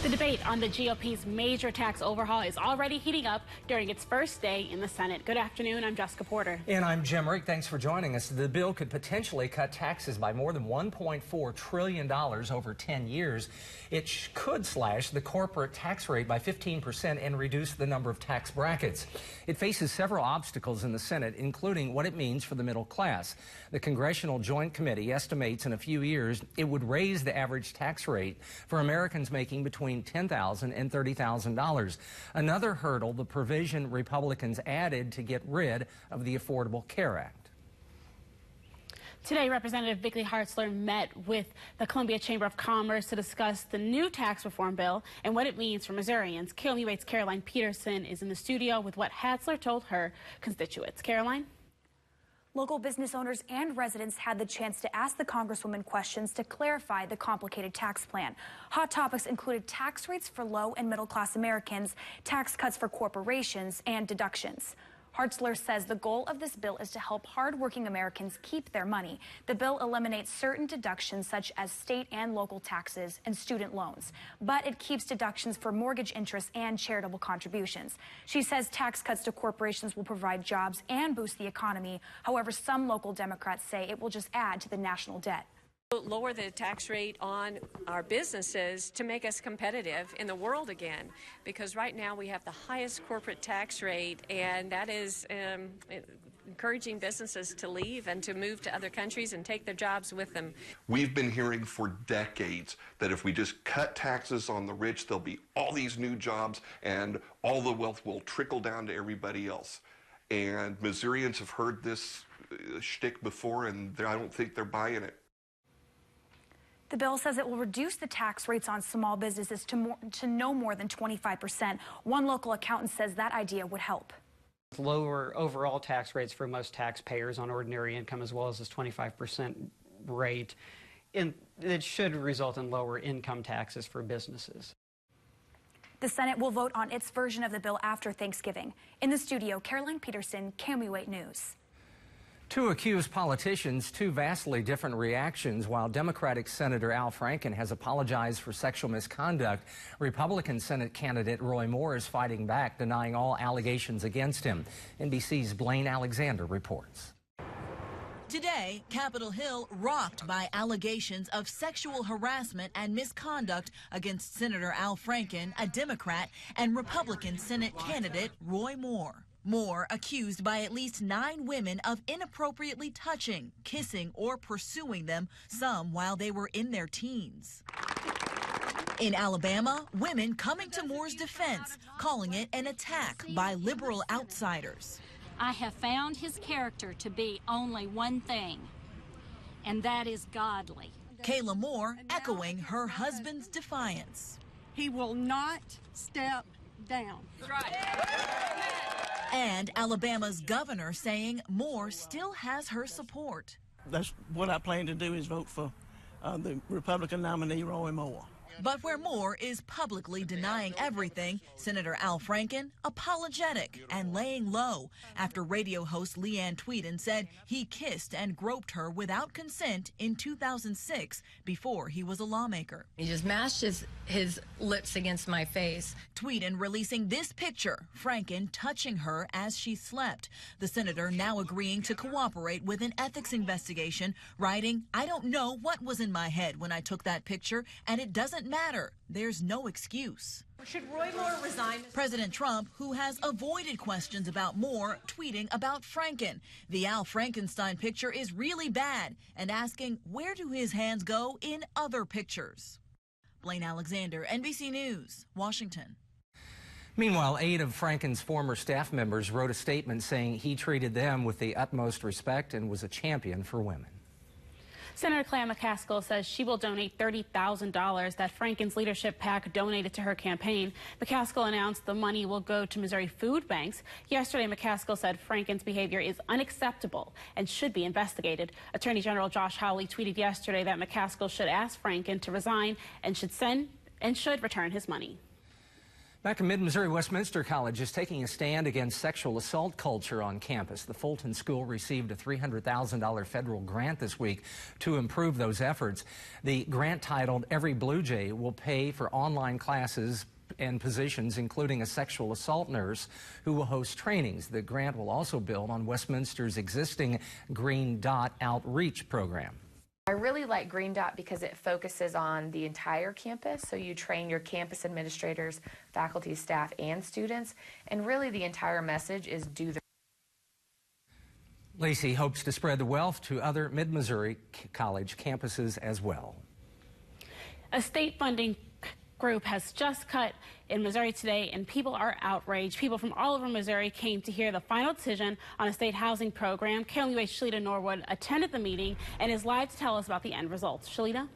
The debate on the GOP's major tax overhaul is already heating up during its first day in the Senate. Good afternoon, I'm Jessica Porter. And I'm Jim Rick. Thanks for joining us. The bill could potentially cut taxes by more than $1.4 trillion over 10 years. It could slash the corporate tax rate by 15% and reduce the number of tax brackets. It faces several obstacles in the Senate, including what it means for the middle class. The Congressional Joint Committee estimates in a few years it would raise the average tax rate for Americans making between $10,000 and $30,000. Another hurdle, the provision Republicans added to get rid of the Affordable Care Act. Today, Representative Vicki Hartzler met with the Columbia Chamber of Commerce to discuss the new tax reform bill and what it means for Missourians. KOMU8's Caroline Peterson is in the studio with what Hartzler told her constituents. Caroline? Local business owners and residents had the chance to ask the Congresswoman questions to clarify the complicated tax plan. Hot topics included tax rates for low and middle class Americans, tax cuts for corporations, and deductions. Hartzler says the goal of this bill is to help hardworking Americans keep their money. The bill eliminates certain deductions such as state and local taxes and student loans, but it keeps deductions for mortgage interest and charitable contributions. She says tax cuts to corporations will provide jobs and boost the economy. However, some local Democrats say it will just add to the national debt. Lower the tax rate on our businesses to make us competitive in the world again, because right now we have the highest corporate tax rate, and that is encouraging businesses to leave and to move to other countries and take their jobs with them. We've been hearing for decades that if we just cut taxes on the rich, there'll be all these new jobs and all the wealth will trickle down to everybody else. And Missourians have heard this shtick before, and I don't think they're buying it. The bill says it will reduce the tax rates on small businesses to no more than 25%. One local accountant says that idea would help. Lower overall tax rates for most taxpayers on ordinary income, as well as this 25% rate, and it should result in lower income taxes for businesses. The Senate will vote on its version of the bill after Thanksgiving. In the studio, Caroline Peterson, KOMU8 News. Two accused politicians, two vastly different reactions. While Democratic Senator Al Franken has apologized for sexual misconduct, Republican Senate candidate Roy Moore is fighting back, denying all allegations against him. NBC's Blaine Alexander reports. Today, Capitol Hill rocked by allegations of sexual harassment and misconduct against Senator Al Franken, a Democrat, and Republican Senate candidate Roy Moore. Moore accused by at least 9 women of inappropriately touching, kissing, or pursuing them, some while they were in their teens. In Alabama, women coming to Moore's defense, calling it an attack by liberal outsiders. I have found his character to be only one thing, and that is godly. Kayla Moore echoing her husband's defiance. He will not step down. That's right. And Alabama's governor saying Moore still has her support. That's what I plan to do, is vote for the Republican nominee, Roy Moore. But where Moore is publicly denying everything, Senator Al Franken apologetic and laying low after radio host Leanne Tweeden said he kissed and groped her without consent in 2006 before he was a lawmaker. He just mashed his lips against my face. Tweeden releasing this picture, Franken touching her as she slept. The senator now agreeing to cooperate with an ethics investigation, writing, "I don't know what was in my head when I took that picture, and it doesn't matter. There's no excuse." Should Roy Moore resign? President Trump, who has avoided questions about Moore, tweeting about Franken. The Al Frankenstein picture is really bad, and asking where do his hands go in other pictures. Blaine Alexander, NBC News, Washington. Meanwhile, 8 of Franken's former staff members wrote a statement saying he treated them with the utmost respect and was a champion for women. Senator Claire McCaskill says she will donate $30,000 that Franken's leadership PAC donated to her campaign. McCaskill announced the money will go to Missouri food banks. Yesterday, McCaskill said Franken's behavior is unacceptable and should be investigated. Attorney General Josh Hawley tweeted yesterday that McCaskill should ask Franken to resign and should return his money. Back in mid-Missouri, Westminster College is taking a stand against sexual assault culture on campus. The Fulton School received a $300,000 federal grant this week to improve those efforts. The grant, titled Every Blue Jay, will pay for online classes and positions, including a sexual assault nurse who will host trainings. The grant will also build on Westminster's existing Green Dot outreach program. I really like Green Dot because it focuses on the entire campus, so you train your campus administrators, faculty, staff, and students, and really the entire message is do the... Lacey hopes to spread the wealth to other mid-Missouri college campuses as well. A state funding group has just cut in Missouri today, and people are outraged. People from all over Missouri came to hear the final decision on a state housing program. KMUA's Shalita Norwood attended the meeting and is live to tell us about the end results. Shalita?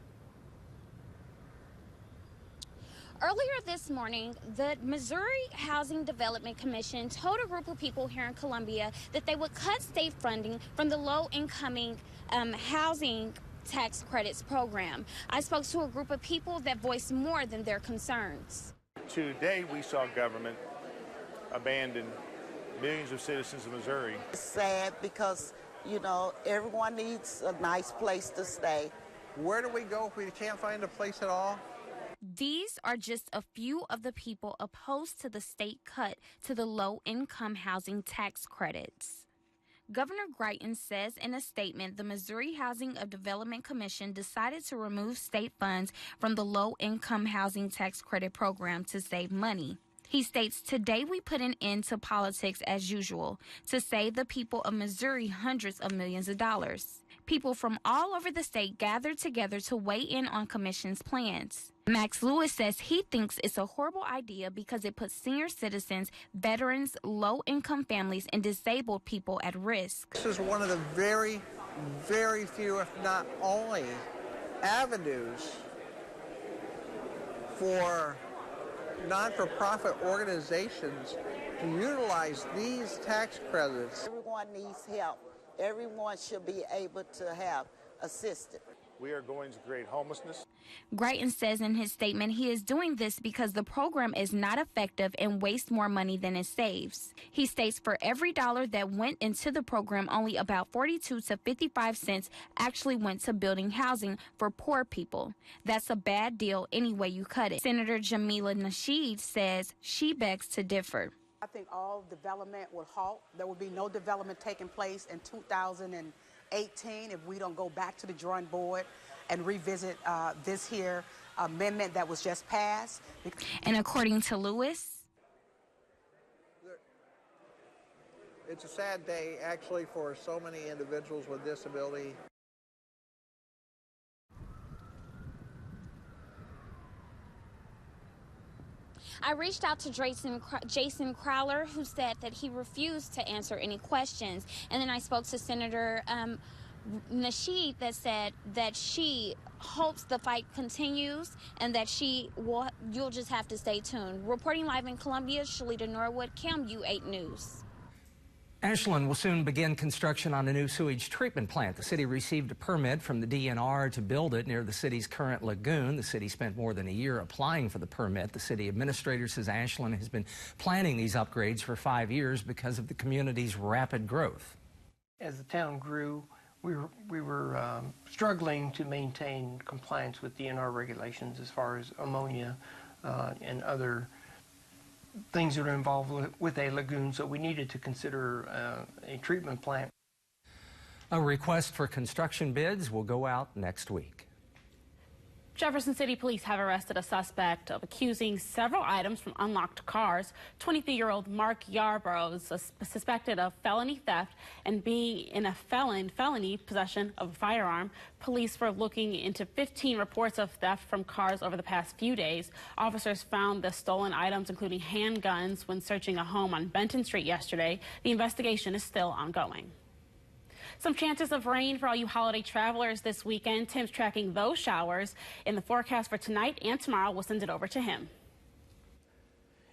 Earlier this morning, the Missouri Housing Development Commission told a group of people here in Columbia that they would cut state funding from the low-income housing tax credits program. I spoke to a group of people that voiced more than their concerns. Today we saw government abandon millions of citizens of Missouri. It's sad because, you know, everyone needs a nice place to stay. Where do we go if we can't find a place at all? These are just a few of the people opposed to the state cut to the low-income housing tax credits. Governor Greitens says in a statement the Missouri Housing Development Commission decided to remove state funds from the low-income housing tax credit program to save money. He states, "Today we put an end to politics as usual to save the people of Missouri hundreds of millions of dollars." People from all over the state gathered together to weigh in on Commission's plans. Max Lewis says he thinks it's a horrible idea because it puts senior citizens, veterans, low-income families, and disabled people at risk. This is one of the very, very few, if not only, avenues for non-for-profit organizations to utilize these tax credits. Everyone needs help. Everyone should be able to have assistance. We are going to create homelessness. Greitens says in his statement he is doing this because the program is not effective and wastes more money than it saves. He states for every dollar that went into the program, only about 42 to 55 cents actually went to building housing for poor people. That's a bad deal any way you cut it. Senator Jamila Nasheed says she begs to differ. I think all development would halt. There would be no development taking place in 2018 if we don't go back to the drawing board and revisit this here amendment that was just passed. And according to Lewis, it's a sad day actually for so many individuals with disability. I reached out to Jason Crowler, who said that he refused to answer any questions. And then I spoke to Senator Nasheed that said that she hopes the fight continues and that you'll just have to stay tuned. Reporting live in Columbia, Shalita Norwood, KMU8 News. Ashland will soon begin construction on a new sewage treatment plant. The city received a permit from the DNR to build it near the city's current lagoon. The city spent more than a year applying for the permit. The city administrator says Ashland has been planning these upgrades for 5 years because of the community's rapid growth. As the town grew, we were struggling to maintain compliance with DNR regulations as far as ammonia and other things that are involved with a lagoon, so we needed to consider a treatment plant. A request for construction bids will go out next week. Jefferson City Police have arrested a suspect of accusing several items from unlocked cars. 23-year-old Mark Yarbrough is suspected of felony theft and being in a felony possession of a firearm. Police were looking into 15 reports of theft from cars over the past few days. Officers found the stolen items, including handguns, when searching a home on Benton Street yesterday. The investigation is still ongoing. Some chances of rain for all you holiday travelers this weekend. Tim's tracking those showers in the forecast for tonight and tomorrow. We'll send it over to him.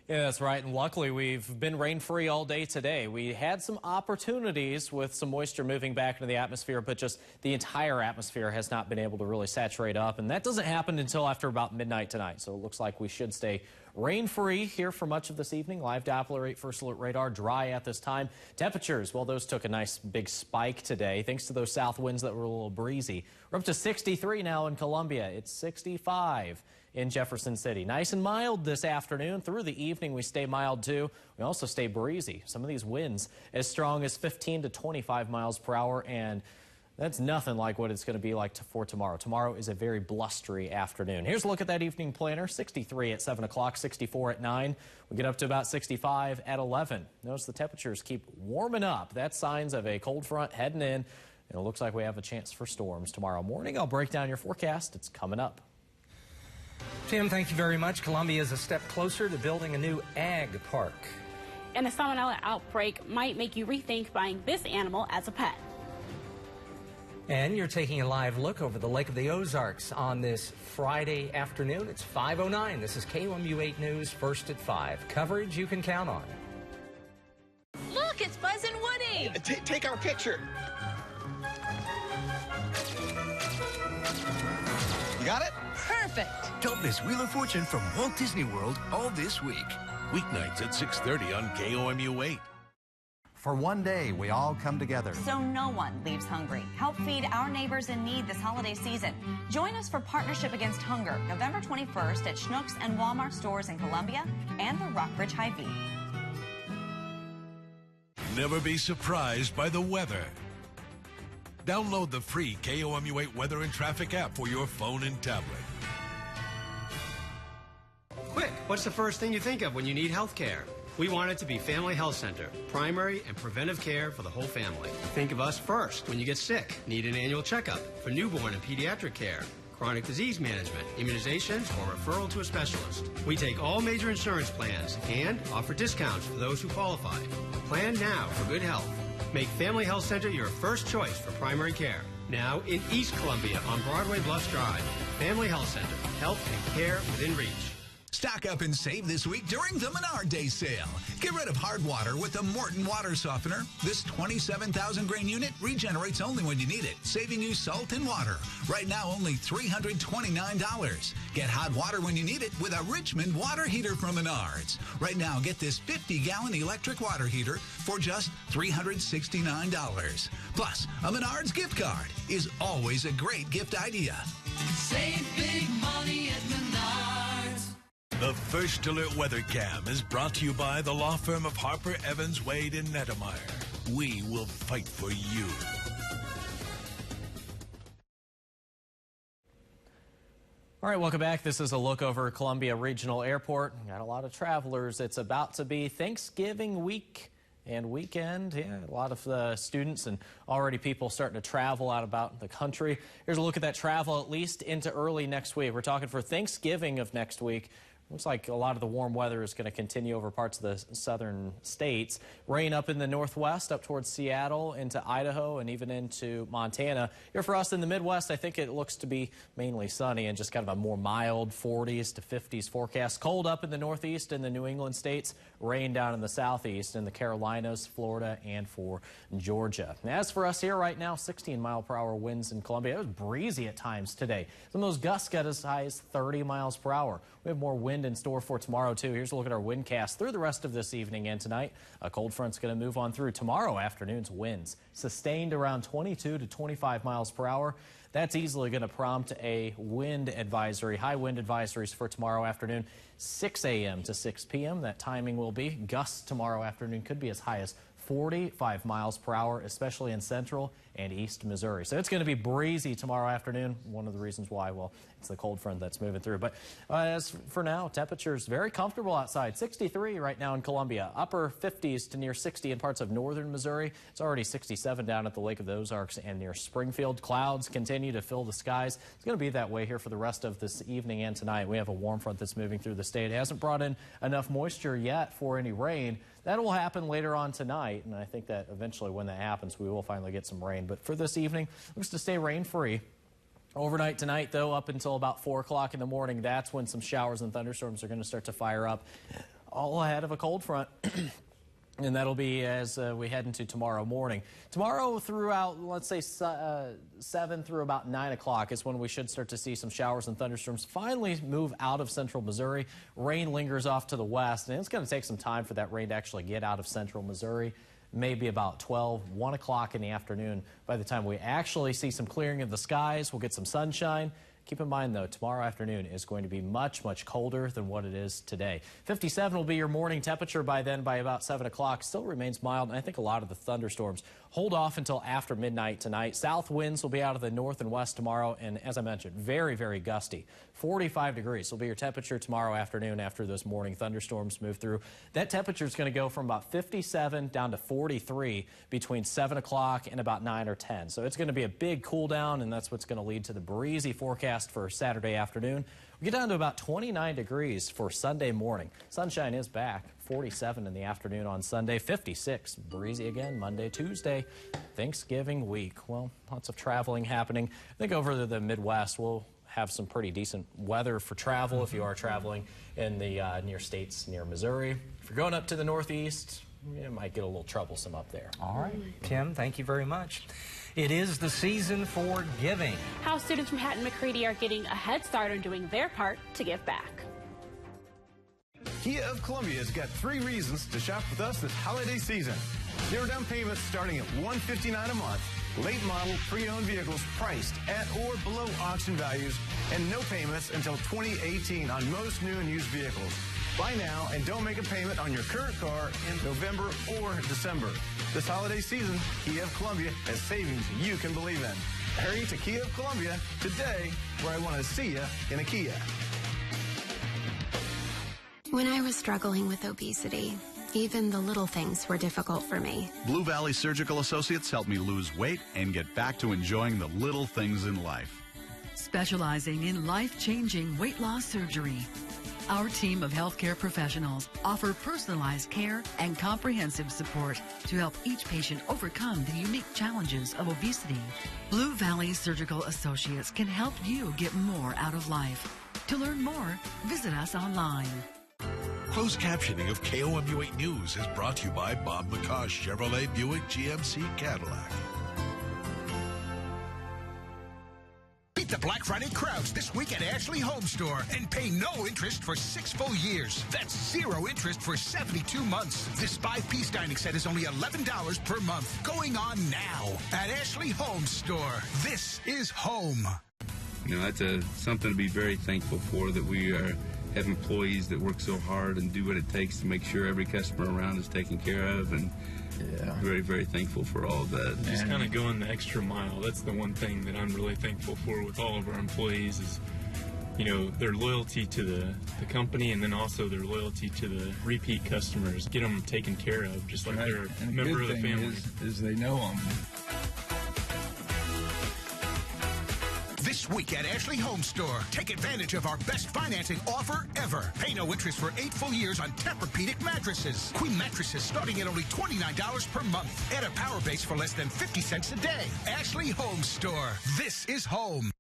Yeah, that's right. And luckily, we've been rain-free all day today. We had some opportunities with some moisture moving back into the atmosphere, but just the entire atmosphere has not been able to really saturate up. And that doesn't happen until after about midnight tonight. So it looks like we should stay rain-free here for much of this evening. Live Doppler 8 First Alert radar dry at this time. Temperatures, well, those took a nice big spike today thanks to those south winds that were a little breezy. We're up to 63 now in Columbia. It's 65 in Jefferson City. Nice and mild this afternoon. Through the evening, we stay mild too. We also stay breezy. Some of these winds as strong as 15 to 25 miles per hour, and that's nothing like what it's going to be like for tomorrow. Tomorrow is a very blustery afternoon. Here's a look at that evening planner. 63 at 7 o'clock, 64 at 9. We get up to about 65 at 11. Notice the temperatures keep warming up. That's signs of a cold front heading in. And it looks like we have a chance for storms tomorrow morning. I'll break down your forecast. It's coming up. Tim, thank you very much. Columbia is a step closer to building a new ag park. And a salmonella outbreak might make you rethink buying this animal as a pet. And you're taking a live look over the Lake of the Ozarks on this Friday afternoon. It's 5:09. This is KOMU 8 News, first at 5. Coverage you can count on. Look, it's Buzz and Woody. Take our picture. You got it? Perfect. Don't miss Wheel of Fortune from Walt Disney World all this week. Weeknights at 6:30 on KOMU 8. For one day, we all come together. So no one leaves hungry. Help feed our neighbors in need this holiday season. Join us for Partnership Against Hunger, November 21st at Schnucks and Walmart stores in Columbia and the Rockbridge Hy-Vee. Never be surprised by the weather. Download the free KOMU 8 Weather and Traffic app for your phone and tablet. Quick, what's the first thing you think of when you need health care? We want it to be Family Health Center, primary and preventive care for the whole family. Think of us first when you get sick, need an annual checkup, for newborn and pediatric care, chronic disease management, immunizations, or referral to a specialist. We take all major insurance plans and offer discounts for those who qualify. Plan now for good health. Make Family Health Center your first choice for primary care. Now in East Columbia on Broadway Bluffs Drive. Family Health Center, health and care within reach. Stock up and save this week during the Menard Day sale. Get rid of hard water with the Morton Water Softener. This 27,000 grain unit regenerates only when you need it, saving you salt and water. Right now, only $329. Get hot water when you need it with a Richmond water heater from Menards. Right now, get this 50-gallon electric water heater for just $369. Plus, a Menards gift card is always a great gift idea. Save big money at Menards. The First Alert Weather Cam is brought to you by the law firm of Harper, Evans, Wade, and Nettemeyer. We will fight for you. All right, welcome back. This is a look over Columbia Regional Airport. Got a lot of travelers. It's about to be Thanksgiving week and weekend. Yeah, a lot of students and already people starting to travel out about the country. Here's a look at that travel at least into early next week. We're talking for Thanksgiving of next week. Looks like a lot of the warm weather is going to continue over parts of the southern states. Rain up in the northwest, up towards Seattle, into Idaho, and even into Montana. Here for us in the Midwest, I think it looks to be mainly sunny and just kind of a more mild 40s to 50s forecast. Cold up in the northeast and the New England states. Rain down in the southeast in the Carolinas, Florida, and for Georgia. And as for us here right now, 16-mile-per-hour winds in Columbia. It was breezy at times today. Some of those gusts got as high as 30 miles per hour. We have more wind in store for tomorrow, too. Here's a look at our wind cast through the rest of this evening and tonight. A cold front's going to move on through. Tomorrow afternoon's winds sustained around 22 to 25 miles per hour. That's easily going to prompt a wind advisory, high wind advisories for tomorrow afternoon, 6 a.m. to 6 p.m. That timing will be. Gusts tomorrow afternoon could be as high as 45 miles per hour, especially in central and east Missouri. So it's going to be breezy tomorrow afternoon. One of the reasons why, well, it's the cold front that's moving through. But as for now, temperatures very comfortable outside. 63 right now in Columbia, upper 50s to near 60 in parts of northern Missouri. It's already 67 down at the Lake of the Ozarks and near Springfield. Clouds continue to fill the skies. It's going to be that way here for the rest of this evening and tonight. We have a warm front that's moving through the state. It hasn't brought in enough moisture yet for any rain. That will happen later on tonight, and I think that eventually when that happens, we will finally get some rain. But for this evening, looks to stay rain-free. Overnight tonight, though, up until about 4 o'clock in the morning, that's when some showers and thunderstorms are going to start to fire up, all ahead of a cold front. And that'll be as we head into tomorrow morning. Tomorrow throughout, let's say 7 through about 9 o'clock is when we should start to see some showers and thunderstorms finally move out of central Missouri. Rain lingers off to the west, and it's going to take some time for that rain to actually get out of central Missouri. Maybe about 1 o'clock in the afternoon. By the time we actually see some clearing of the skies, we'll get some sunshine. Keep in mind, though, tomorrow afternoon is going to be much, much colder than what it is today. 57 will be your morning temperature by then, by about 7 o'clock. Still remains mild, and I think a lot of the thunderstorms hold off until after midnight tonight. South winds will be out of the north and west tomorrow, and as I mentioned, very, very gusty. 45 degrees will be your temperature tomorrow afternoon after those morning thunderstorms move through. That temperature is going to go from about 57 down to 43 between 7 o'clock and about 9 or 10. So it's going to be a big cool down, and that's what's going to lead to the breezy forecast for Saturday afternoon. We get down to about 29 degrees for Sunday morning. Sunshine is back. 47 in the afternoon on Sunday, 56 breezy again Monday, Tuesday, Thanksgiving week. Well, lots of traveling happening. I think over the Midwest we'll have some pretty decent weather for travel if you are traveling in the near states near Missouri. If you're going up to the Northeast, it might get a little troublesome up there. All right, Kim, thank you very much. It is the season for giving. How students from Hatton-McCready are getting a head start on doing their part to give back. Kia of Columbia has got 3 reasons to shop with us this holiday season. Zero down payments starting at $159 a month, late model pre-owned vehicles priced at or below auction values, and no payments until 2018 on most new and used vehicles. Buy now and don't make a payment on your current car in November or December. This holiday season, Kia of Columbia has savings you can believe in. Hurry to Kia of Columbia today, where I want to see you in a Kia. When I was struggling with obesity, even the little things were difficult for me. Blue Valley Surgical Associates helped me lose weight and get back to enjoying the little things in life. Specializing in life-changing weight loss surgery. Our team of healthcare professionals offer personalized care and comprehensive support to help each patient overcome the unique challenges of obesity. Blue Valley Surgical Associates can help you get more out of life. To learn more, visit us online. Closed captioning of KOMU8 News is brought to you by Bob McCaw Chevrolet Buick GMC Cadillac. Beat the Black Friday crowds this week at Ashley Home Store and pay no interest for 6 full years. That's 0 interest for 72 months. This 5-piece dining set is only $11 per month. Going on now at Ashley Home Store. This is home. You know, that's something to be very thankful for, that we have employees that work so hard and do what it takes to make sure every customer around is taken care of, and very, very thankful for all of that. Just kind of going the extra mile. That's the one thing that I'm really thankful for with all of our employees is, you know, their loyalty to the company, and then also their loyalty to the repeat customers. Get them taken care of, just like they're a member of the family. Is they know them. This week at Ashley Home Store, take advantage of our best financing offer ever. Pay no interest for 8 full years on Tempur-Pedic mattresses. Queen mattresses starting at only $29 per month. Add a power base for less than 50 cents a day. Ashley Home Store. This is home.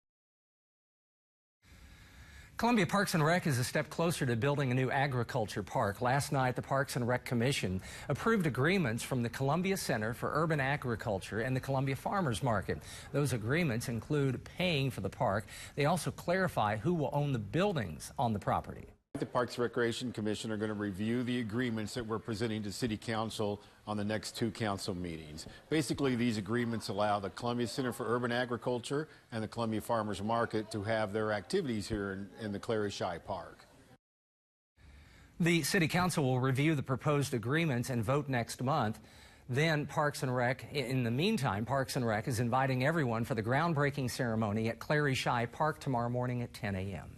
Columbia Parks and Rec is a step closer to building a new agriculture park. Last night, the Parks and Rec Commission approved agreements from the Columbia Center for Urban Agriculture and the Columbia Farmers Market. Those agreements include paying for the park. They also clarify who will own the buildings on the property. The Parks and Recreation Commission are going to review the agreements that we're presenting to City Council on the next 2 council meetings. Basically, these agreements allow the Columbia Center for Urban Agriculture and the Columbia Farmers Market to have their activities here in the Clary Shy Park. The City Council will review the proposed agreements and vote next month. Then Parks and Rec, in the meantime, Parks and Rec is inviting everyone for the groundbreaking ceremony at Clary Shy Park tomorrow morning at 10 a.m.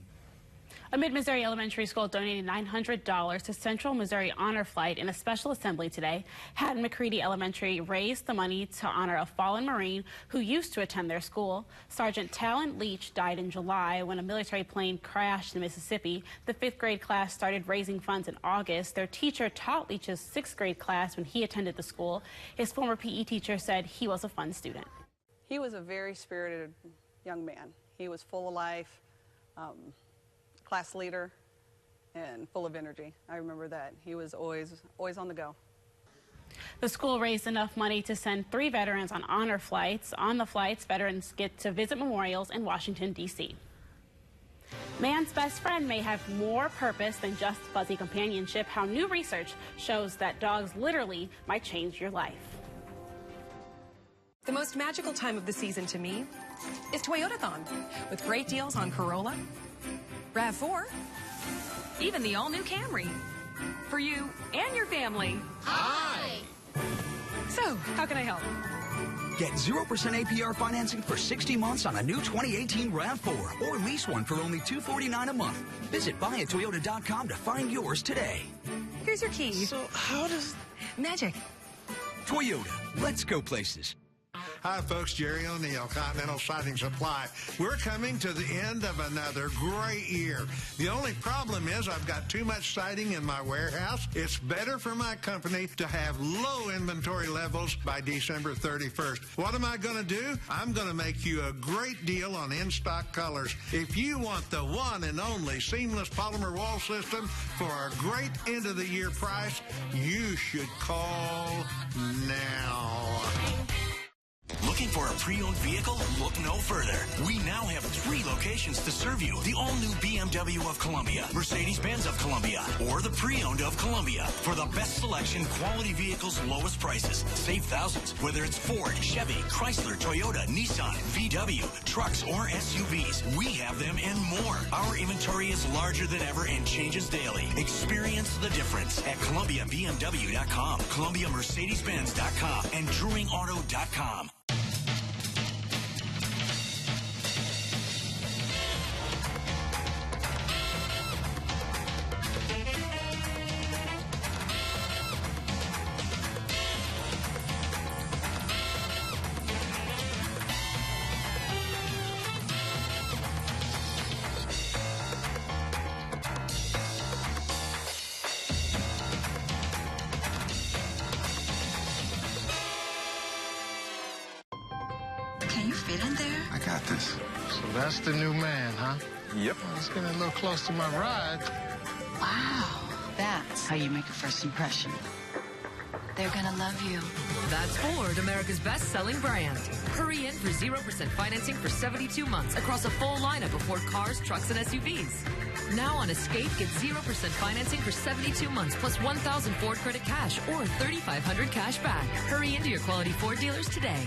A Mid-Missouri elementary school donated $900 to Central Missouri Honor Flight in a special assembly today. Hatton-McCready Elementary raised the money to honor a fallen Marine who used to attend their school. Sergeant Talon Leach died in July when a military plane crashed in Mississippi. The 5th grade class started raising funds in August. Their teacher taught Leach's 6th grade class when he attended the school. His former PE teacher said he was a fun student. He was a very spirited young man. He was full of life. Class leader and full of energy. I remember that. He was always on the go. The school raised enough money to send 3 veterans on honor flights. On the flights, veterans get to visit memorials in Washington, D.C. Man's best friend may have more purpose than just fuzzy companionship. How new research shows that dogs literally might change your life. The most magical time of the season to me is Toyotathon, with great deals on Corolla, RAV4, even the all-new Camry. For you and your family. Hi! So, how can I help? Get 0% APR financing for 60 months on a new 2018 RAV4 or lease one for only $249 a month. Visit buyatoyota.com to find yours today. Here's your key. So, how does... Magic. Toyota. Let's go places. Hi, folks. Jerry O'Neill, Continental Siding Supply. We're coming to the end of another great year. The only problem is I've got too much siding in my warehouse. It's better for my company to have low inventory levels by December 31st. What am I going to do? I'm going to make you a great deal on in-stock colors. If you want the one and only seamless polymer wall system for a great end-of-the-year price, you should call now. Looking for a pre-owned vehicle? Look no further. We now have 3 locations to serve you. The all-new BMW of Columbia, Mercedes-Benz of Columbia, or the pre-owned of Columbia. For the best selection, quality vehicles, lowest prices. Save thousands, whether it's Ford, Chevy, Chrysler, Toyota, Nissan, VW, trucks, or SUVs. We have them and more. Our inventory is larger than ever and changes daily. Experience the difference at ColumbiaBMW.com, ColumbiaMercedes-Benz.com, and DrewingAuto.com. Can you fit in there? I got this. So that's the new man, huh? Yep. He's getting a little close to my ride. Wow. That's how you make a first impression. They're gonna love you. That's Ford, America's best-selling brand. Hurry in for 0% financing for 72 months across a full lineup of Ford cars, trucks, and SUVs. Now on Escape, get 0% financing for 72 months plus 1,000 Ford credit cash or 3,500 cash back. Hurry into your quality Ford dealers today.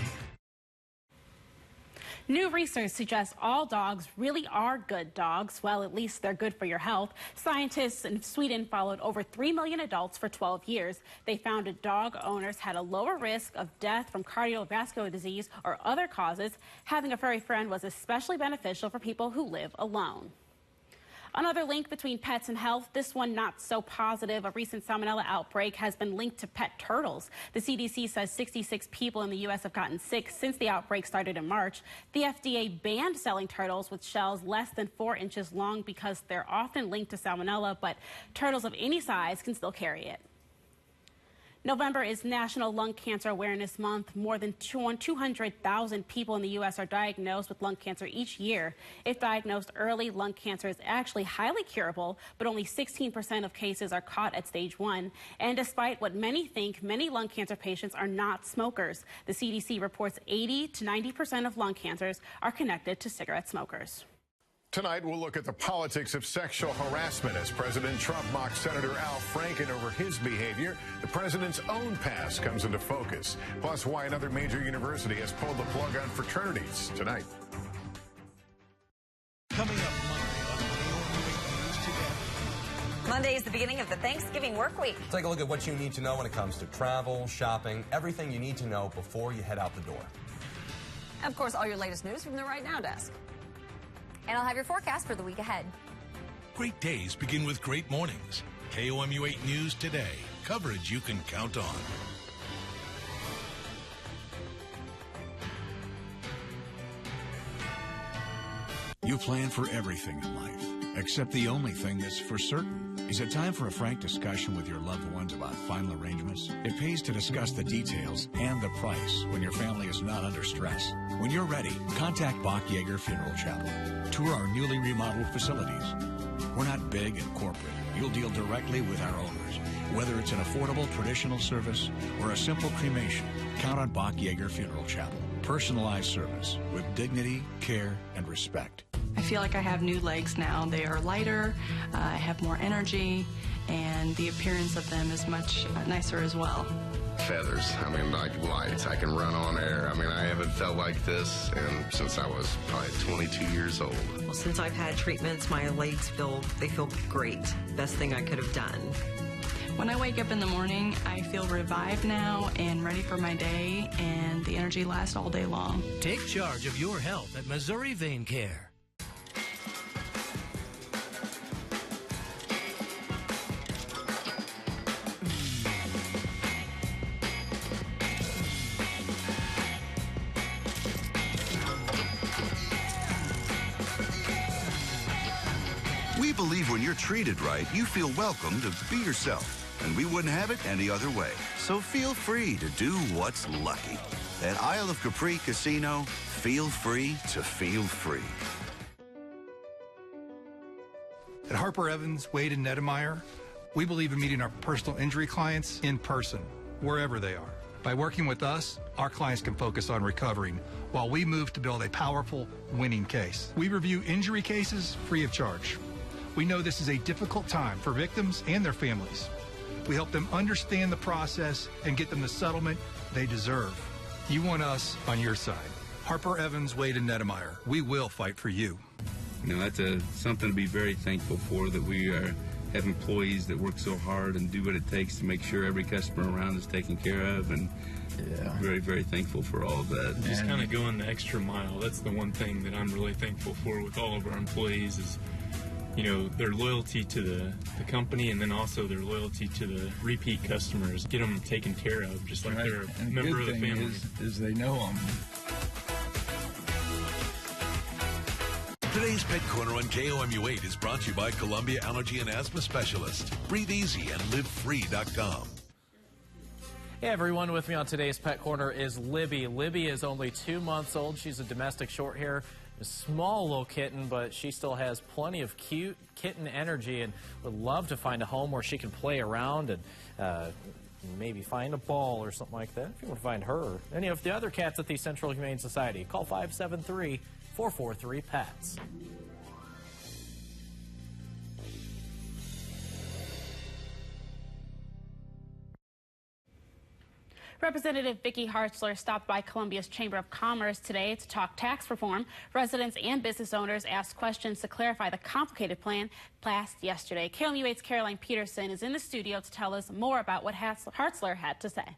New research suggests all dogs really are good dogs. Well, at least they're good for your health. Scientists in Sweden followed over 3 million adults for 12 years. They found that dog owners had a lower risk of death from cardiovascular disease or other causes. Having a furry friend was especially beneficial for people who live alone. Another link between pets and health, this one not so positive. A recent salmonella outbreak has been linked to pet turtles. The CDC says 66 people in the U.S. have gotten sick since the outbreak started in March. The FDA banned selling turtles with shells less than 4 inches long because they're often linked to salmonella, but turtles of any size can still carry it. November is National Lung Cancer Awareness Month. More than 200,000 people in the U.S. are diagnosed with lung cancer each year. If diagnosed early, lung cancer is actually highly curable, but only 16% of cases are caught at stage 1. And despite what many think, many lung cancer patients are not smokers. The CDC reports 80 to 90% of lung cancers are connected to cigarette smokers. Tonight, we'll look at the politics of sexual harassment as President Trump mocks Senator Al Franken over his behavior. The president's own past comes into focus. Plus, why another major university has pulled the plug on fraternities tonight. Coming up Monday on News Today. Monday is the beginning of the Thanksgiving work week. Take a look at what you need to know when it comes to travel, shopping, everything you need to know before you head out the door. And of course, all your latest news from the Right Now desk. And I'll have your forecast for the week ahead. Great days begin with great mornings. KOMU 8 News Today. Coverage you can count on. You plan for everything in life, except the only thing that's for certain. Is it time for a frank discussion with your loved ones about final arrangements? It pays to discuss the details and the price when your family is not under stress. When you're ready, contact Bach Yeager Funeral Chapel. Tour our newly remodeled facilities. We're not big and corporate. You'll deal directly with our owners. Whether it's an affordable traditional service or a simple cremation, count on Bach Yeager Funeral Chapel. Personalized service with dignity, care, and respect. I feel like I have new legs now. They are lighter, I have more energy, and the appearance of them is much nicer as well. Feathers, I mean, like lights. I can run on air. I mean, I haven't felt like this since I was probably 22 years old. Well, since I've had treatments, my legs feel great. Best thing I could have done. When I wake up in the morning, I feel revived now and ready for my day, and the energy lasts all day long. Take charge of your health at Missouri Vein Care. We believe when you're treated right, you feel welcome to be yourself. And we wouldn't have it any other way. So feel free to do what's lucky. At Isle of Capri Casino, feel free to feel free. At Harper Evans, Wade, and Nedemeyer, we believe in meeting our personal injury clients in person, wherever they are. By working with us, our clients can focus on recovering while we move to build a powerful, winning case. We review injury cases free of charge. We know this is a difficult time for victims and their families. We help them understand the process and get them the settlement they deserve. You want us on your side. Harper Evans, Wade, and Nedemeyer, we will fight for you. You know, that's something to be very thankful for, that we have employees that work so hard and do what it takes to make sure every customer around is taken care of, and very, very thankful for all of that. Just kind of going the extra mile. That's the one thing that I'm really thankful for with all of our employees is, you know, their loyalty to the company, and then also their loyalty to the repeat customers. Get them taken care of, just like they're a member of the family. Is they know them. Today's Pet Corner on KOMU 8 is brought to you by Columbia Allergy and Asthma Specialist. Breathe easy and livefree.com. Hey everyone, with me on today's Pet Corner is Libby. Libby is only 2 months old. She's a domestic short hair, a small little kitten, but she still has plenty of cute kitten energy and would love to find a home where she can play around and maybe find a ball or something like that. If you want to find her or any of the other cats at the Central Humane Society, call 573-443-PETS. Representative Vicky Hartzler stopped by Columbia's Chamber of Commerce today to talk tax reform. Residents and business owners asked questions to clarify the complicated plan passed yesterday. KOMU 8's Caroline Peterson is in the studio to tell us more about what Hartzler had to say.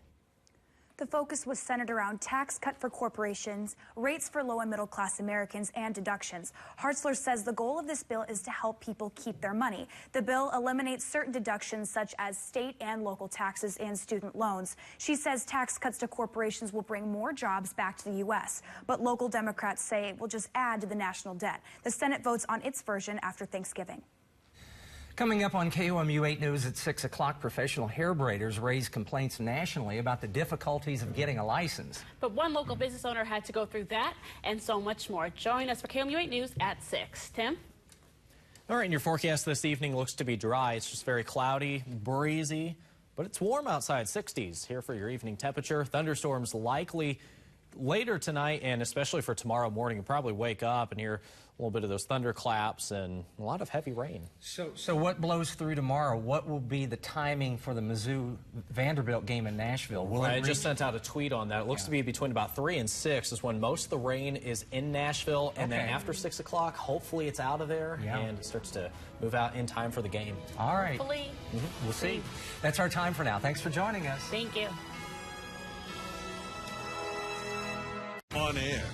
The focus was centered around tax cut for corporations, rates for low and middle class Americans, and deductions. Hartzler says the goal of this bill is to help people keep their money. The bill eliminates certain deductions such as state and local taxes and student loans. She says tax cuts to corporations will bring more jobs back to the U.S., but local Democrats say it will just add to the national debt. The Senate votes on its version after Thanksgiving. Coming up on KOMU 8 News at 6 o'clock, professional hair braiders raise complaints nationally about the difficulties of getting a license. But one local business owner had to go through that and so much more. Join us for KOMU 8 News at 6. Tim? All right, and your forecast this evening looks to be dry. It's just very cloudy, breezy, but it's warm outside, 60s here for your evening temperature. Thunderstorms likely later tonight, and especially for tomorrow morning. You'll probably wake up and hear a little bit of those thunderclaps and a lot of heavy rain. So what blows through tomorrow? What will be the timing for the Mizzou-Vanderbilt game in Nashville? I just sent out a tweet on that. It looks to be between about 3 and 6 is when most of the rain is in Nashville, and then after 6 o'clock, hopefully it's out of there and it starts to move out in time for the game. All right. Hopefully. We'll see. That's our time for now. Thanks for joining us. Thank you. On air.